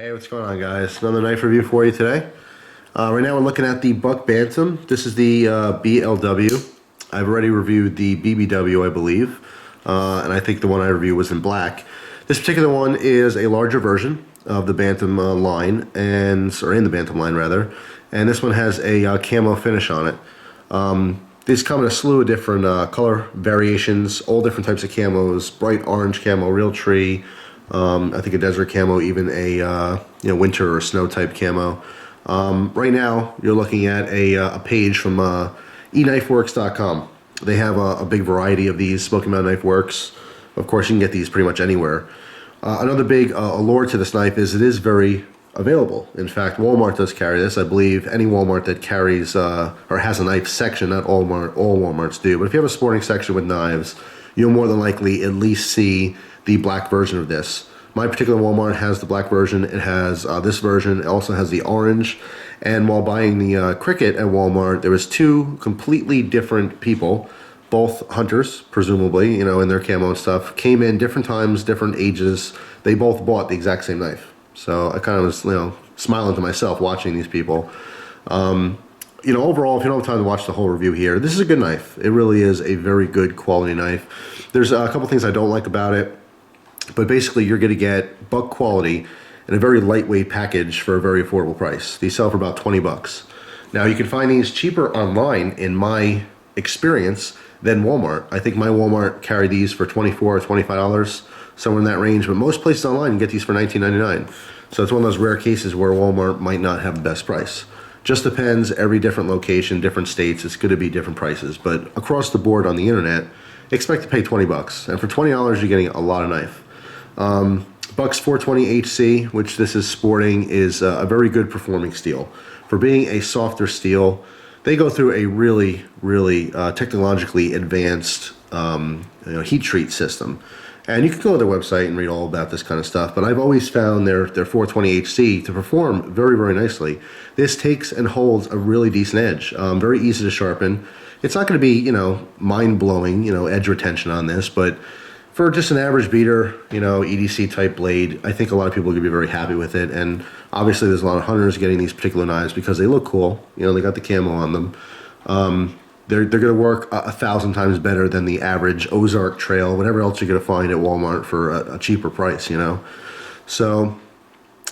Hey, what's going on, guys? Another knife review for you today. Right now we're looking at the Buck Bantam. This is the BLW. I've already reviewed the BBW, I believe, and I think the one I reviewed was in black. This particular one is a larger version of the Bantam line, or in the Bantam line rather, and this one has a camo finish on it. These come in a slew of different color variations, all different types of camos: bright orange camo, real tree. I think a desert camo, even a winter or snow type camo. Right now, you're looking at a page from eknifeworks.com. They have a big variety of these. Smoky Mountain Knife Works. Of course, you can get these pretty much anywhere. Another big allure to this knife is it is very available. In fact, Walmart does carry this. I believe any Walmart that carries or has a knife section, not all Walmarts do, but if you have a sporting section with knives, you'll more than likely at least see the black version of this. My particular Walmart has the black version. It has this version. It also has the orange. And while buying the Cricket at Walmart, there was two completely different people, both hunters, presumably, in their camo and stuff, came in different times, different ages. They both bought the exact same knife. So I kind of was, smiling to myself watching these people. Overall, if you don't have time to watch the whole review here, this is a good knife. It really is a very good quality knife. There's a couple things I don't like about it, but basically you're going to get buck quality in a very lightweight package for a very affordable price. These sell for about 20 bucks. Now you can find these cheaper online in my experience than Walmart. I think my Walmart carried these for $24 or $25, somewhere in that range, but most places online you get these for $19.99. So it's one of those rare cases where Walmart might not have the best price. Just depends, every different location, different states, it's going to be different prices, but across the board on the internet, expect to pay 20 bucks. And for $20, you're getting a lot of knife. Buck's 420 HC, which this is sporting, is a very good performing steel. For being a softer steel, they go through a really, really technologically advanced heat treat system. And you can go to their website and read all about this kind of stuff, but I've always found their 420 HC to perform very, very nicely. This takes and holds a really decent edge, very easy to sharpen. It's not going to be, mind-blowing, edge retention on this, but for just an average beater, EDC type blade, I think a lot of people are going to be very happy with it. And obviously there's a lot of hunters getting these particular knives because they look cool. They got the camo on them. They're going to work 1,000 times better than the average Ozark Trail, whatever else you're going to find at Walmart for a cheaper price, So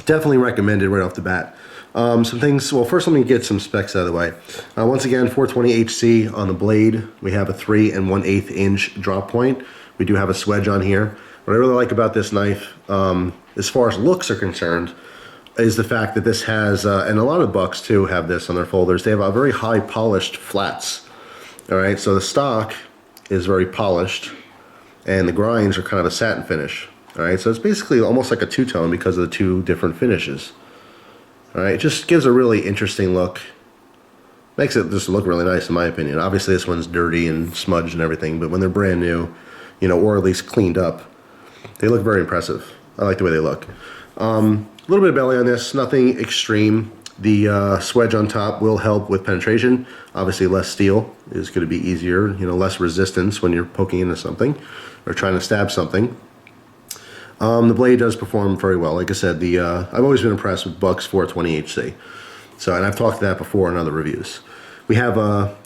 definitely recommended right off the bat. Some things, well, first let me get some specs out of the way. Once again, 420 HC on the blade. We have a 3 1/8 inch drop point. We do have a swedge on here. What I really like about this knife, as far as looks are concerned, is the fact that this has, and a lot of Bucks too have this on their folders, they have a very high polished flats. All right, so the stock is very polished, and the grinds are kind of a satin finish. All right, so it's basically almost like a two-tone because of the two different finishes. All right, it just gives a really interesting look. Makes it just look really nice in my opinion. Obviously this one's dirty and smudged and everything, but when they're brand new, or at least cleaned up, they look very impressive. I like the way they look. A little bit of belly on this, nothing extreme. The swedge on top will help with penetration. Obviously less steel is going to be easier, less resistance when you're poking into something or trying to stab something. The blade does perform very well. Like I said, I've always been impressed with Buck's 420 HC. And I've talked to that before in other reviews. We have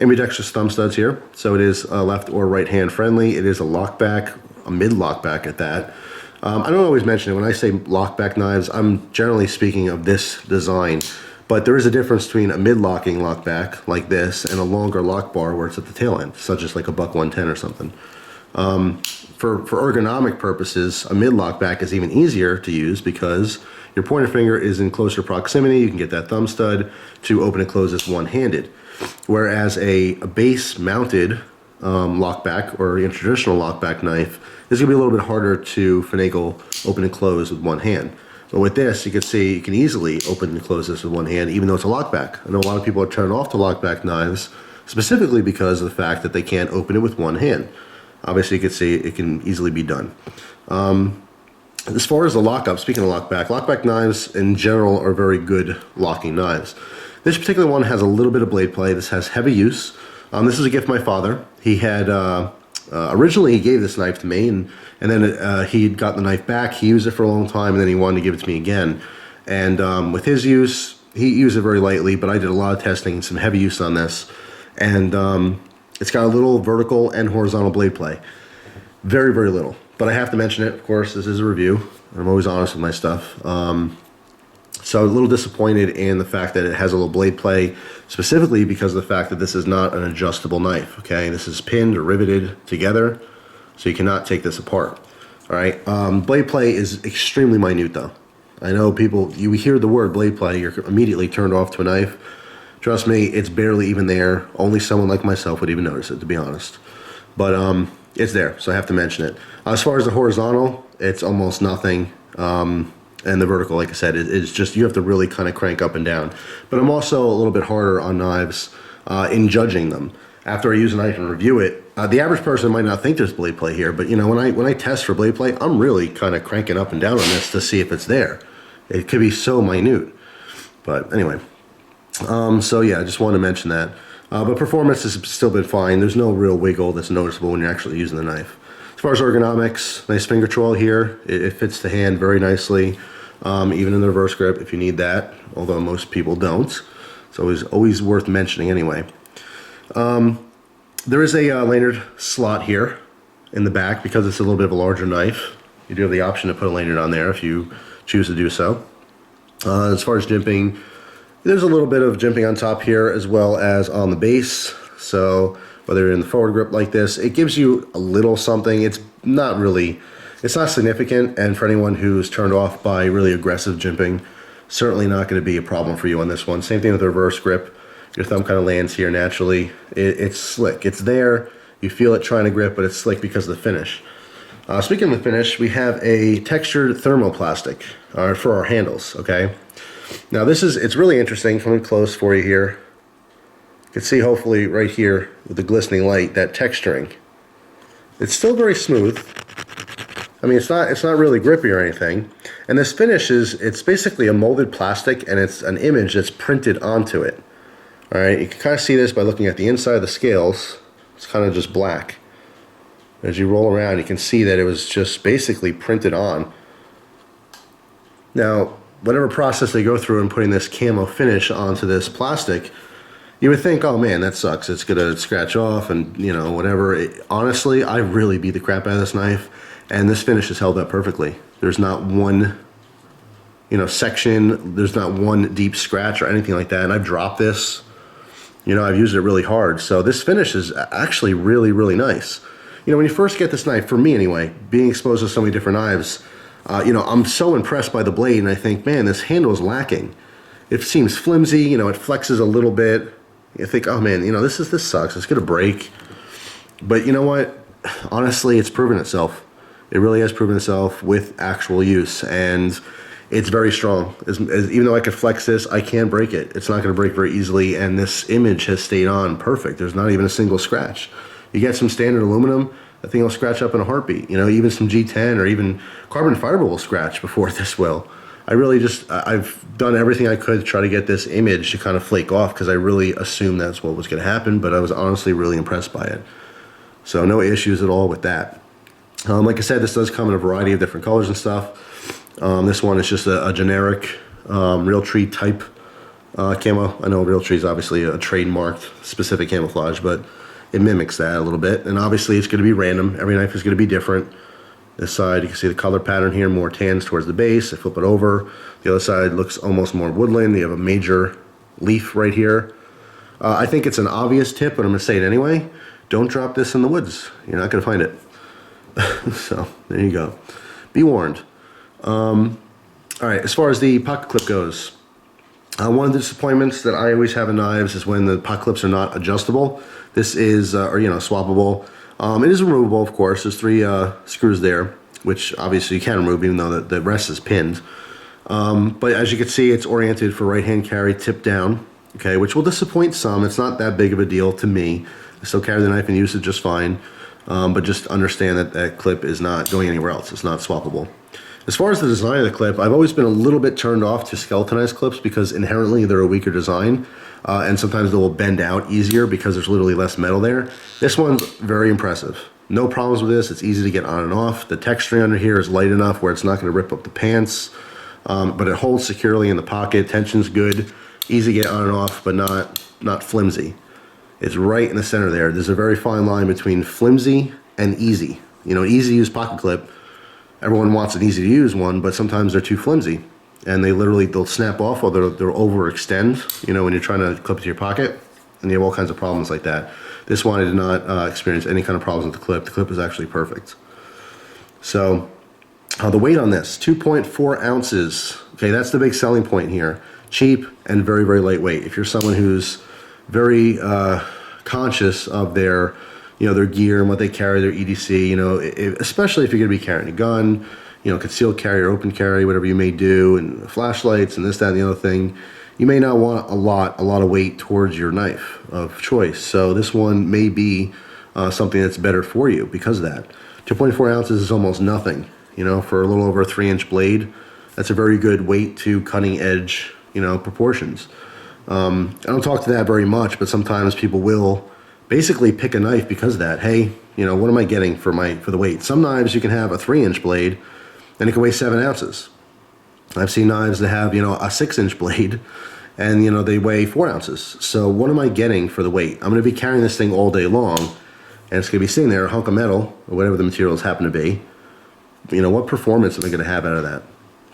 ambidextrous thumb studs here, so it is left or right hand friendly. It is a lockback, a mid lockback at that. I don't always mention it. When I say lockback knives, I'm generally speaking of this design, but there is a difference between a mid-locking lockback like this and a longer lock bar where it's at the tail end, such as like a Buck 110 or something. For ergonomic purposes, a mid-lockback is even easier to use because your pointer finger is in closer proximity. You can get that thumb stud to open and close this one-handed. Whereas a base-mounted lockback or a traditional lockback knife is going to be a little bit harder to finagle open and close with one hand. But with this, you can see you can easily open and close this with one hand, even though it's a lockback. I know a lot of people are turned off to lockback knives, specifically because of the fact that they can't open it with one hand. Obviously, you can see it can easily be done. As far as the lockup, speaking of lockback knives in general are very good locking knives. This particular one has a little bit of blade play. This has heavy use. This is a gift from my father. He had originally he gave this knife to me, and then he got the knife back. He used it for a long time, and then he wanted to give it to me again. And with his use, he used it very lightly, but I did a lot of testing, some heavy use on this. And it's got a little vertical and horizontal blade play. Very, very little. But I have to mention it, of course, this is a review. I'm always honest with my stuff. So a little disappointed in the fact that it has a little blade play, specifically because of the fact that this is not an adjustable knife, okay? This is pinned or riveted together, so you cannot take this apart, all right? Blade play is extremely minute, though. I know people, you hear the word blade play, you're immediately turned off to a knife. Trust me, it's barely even there. Only someone like myself would even notice it, to be honest. But it's there, so I have to mention it. As far as the horizontal, it's almost nothing. And the vertical, like I said, it's just, you have to really kind of crank up and down. But I'm also a little bit harder on knives in judging them. After I use a knife and review it, the average person might not think there's blade play here, but you know, when I test for blade play, I'm really kind of cranking up and down on this to see if it's there. It could be so minute. But anyway, so yeah, I just wanted to mention that. But performance has still been fine. There's no real wiggle that's noticeable when you're actually using the knife. As far as ergonomics, nice finger control here. It fits the hand very nicely. Even in the reverse grip if you need that, although most people don't. It's always worth mentioning anyway. There is a lanyard slot here in the back because it's a little bit of a larger knife. You do have the option to put a lanyard on there if you choose to do so. As far as jimping, there's a little bit of jimping on top here as well as on the base. So whether you're in the forward grip like this, it gives you a little something. It's not significant, and for anyone who's turned off by really aggressive jimping, certainly not going to be a problem for you on this one. Same thing with the reverse grip. Your thumb kind of lands here naturally. It's slick. It's there. You feel it trying to grip, but it's slick because of the finish. Speaking of the finish, we have a textured thermoplastic for our handles, okay? Now it's really interesting, coming close for you here. You can see hopefully right here with the glistening light, that texturing. It's still very smooth. I mean, it's not really grippy or anything. And this finish it's basically a molded plastic, and it's an image that's printed onto it. All right, you can kind of see this by looking at the inside of the scales. It's kind of just black. As you roll around, you can see that it was just basically printed on. Now, whatever process they go through in putting this camo finish onto this plastic, you would think, oh man, that sucks. It's gonna scratch off and you know, whatever. Honestly, I really beat the crap out of this knife. And this finish is held up perfectly. There's not one, section. There's not one deep scratch or anything like that. And I've dropped this. I've used it really hard. So this finish is actually really, really nice. When you first get this knife, for me anyway, being exposed to so many different knives, I'm so impressed by the blade, and I think, man, this handle is lacking. It seems flimsy. It flexes a little bit. You think, oh man, this sucks. It's gonna break. But you know what? Honestly, it's proven itself. It really has proven itself with actual use, and it's very strong. Even though I could flex this, I can't break it. It's not going to break very easily, and this image has stayed on perfect. There's not even a single scratch. You get some standard aluminum, that thing will scratch up in a heartbeat. Even some G10 or even carbon fiber will scratch before this will. I've done everything I could to try to get this image to kind of flake off because I really assumed that's what was going to happen, but I was honestly really impressed by it. So no issues at all with that. Like I said, this does come in a variety of different colors and stuff. This one is just a generic Realtree type camo. I know Realtree is obviously a trademarked specific camouflage, but it mimics that a little bit. And obviously it's going to be random. Every knife is going to be different. This side, you can see the color pattern here, more tans towards the base. I flip it over. The other side looks almost more woodland. You have a major leaf right here. I think it's an obvious tip, but I'm going to say it anyway. Don't drop this in the woods. You're not going to find it. So there you go. Be warned. All right, as far as the pocket clip goes, one of the disappointments that I always have in knives is when the pocket clips are not adjustable. This is, swappable. It is removable, of course. There's 3 screws there, which obviously you can remove even though the rest is pinned. But as you can see, it's oriented for right-hand carry, tip down, okay, which will disappoint some. It's not that big of a deal to me. I still carry the knife and use it just fine. But just understand that that clip is not going anywhere else. It's not swappable. As far as the design of the clip, I've always been a little bit turned off to skeletonized clips because inherently they're a weaker design, and sometimes they will bend out easier because there's literally less metal there. This one's very impressive. No problems with this. It's easy to get on and off. The texturing under here is light enough where it's not going to rip up the pants. but it holds securely in the pocket. Tension's good, easy to get on and off, but not flimsy. It's right in the center there. There's a very fine line between flimsy and easy. You know, easy to use pocket clip. Everyone wants an easy to use one, but sometimes they're too flimsy, and they'll snap off, or they'll overextend. You know, when you're trying to clip to your pocket, and you have all kinds of problems like that. This one I did not experience any kind of problems with the clip. The clip is actually perfect. So the weight on this, 2.4 ounces. Okay, that's the big selling point here. Cheap and very, very lightweight. If you're someone who's very conscious of their, you know, their gear and what they carry, their EDC, you know, especially if you're going to be carrying a gun, you know, concealed carry or open carry, whatever you may do, and flashlights and this, that, and the other thing, you may not want a lot of weight towards your knife of choice. So this one may be something that's better for you because of that. 2.4 ounces is almost nothing, you know, for a little over a 3-inch blade. That's a very good weight to cutting edge, you know, proportions. I don't talk to that very much, but sometimes people will basically pick a knife because of that. Hey, you know, what am I getting for the weight? Some knives you can have a 3-inch blade and it can weigh 7 ounces. I've seen knives that have, you know, a 6-inch blade and, you know, they weigh 4 ounces. So what am I getting for the weight? I'm going to be carrying this thing all day long, and it's going to be sitting there, a hunk of metal, or whatever the materials happen to be. You know, what performance am I going to have out of that?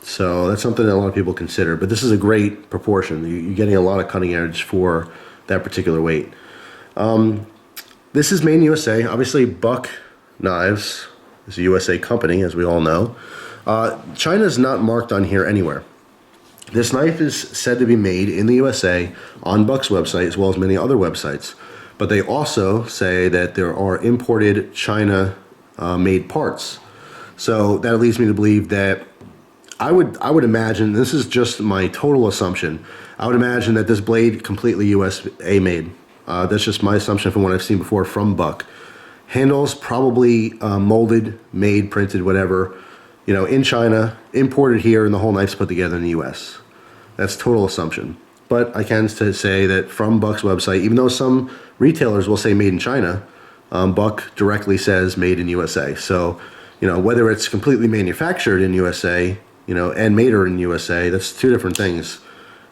So that's something that a lot of people consider, but this is a great proportion. You're getting a lot of cutting edge for that particular weight. This is made in USA. Obviously, Buck Knives is a USA company, as we all know. China is not marked on here anywhere. This knife is said to be made in the USA on Buck's website, as well as many other websites. But they also say that there are imported China made parts. So that leads me to believe that I would imagine, this is just my total assumption, I would imagine that this blade completely USA made. That's just my assumption from what I've seen before from Buck. Handles probably molded, made, printed, whatever, you know, in China, imported here, and the whole knife's put together in the US. That's total assumption. But I can say that from Buck's website, even though some retailers will say made in China, Buck directly says made in USA. So, you know, whether it's completely manufactured in USA, you know, and made in USA, that's two different things.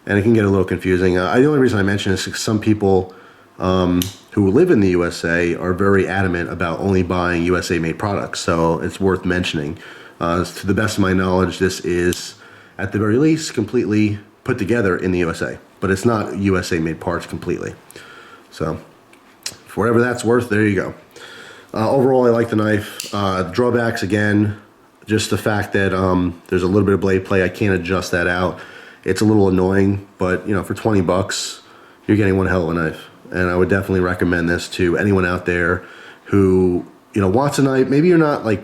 And it can get a little confusing. The only reason I mention this is because some people who live in the USA are very adamant about only buying USA made products. So it's worth mentioning. To the best of my knowledge, this is, at the very least, completely put together in the USA. But it's not USA made parts completely. So, for whatever that's worth, there you go. Overall, I like the knife. Drawbacks, again, just the fact that there's a little bit of blade play. I can't adjust that out. It's a little annoying, but, you know, for 20 bucks, you're getting one hell of a knife. And I would definitely recommend this to anyone out there who, you know, wants a knife. Maybe you're not, like,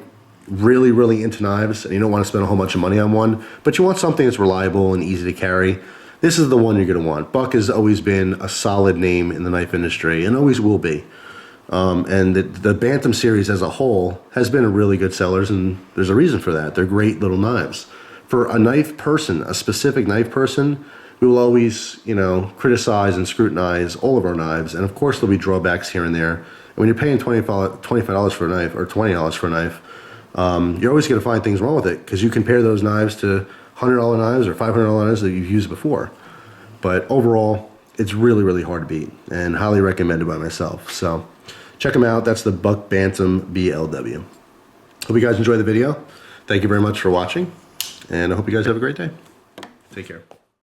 really into knives and you don't want to spend a whole bunch of money on one, but you want something that's reliable and easy to carry. This is the one you're going to want. Buck has always been a solid name in the knife industry and always will be. And the Bantam series as a whole has been a really good sellers, and there's a reason for that. They're great little knives. For a knife person, a specific knife person, we will always, you know, criticize and scrutinize all of our knives, and of course there'll be drawbacks here and there. And when you're paying $25 for a knife or $20 for a knife, you're always going to find things wrong with it because you compare those knives to $100 knives or $500 knives that you've used before. But overall, it's really hard to beat and highly recommended by myself. So check them out. That's the Buck Bantam BLW. Hope you guys enjoyed the video. Thank you very much for watching, and I hope you guys have a great day. Take care.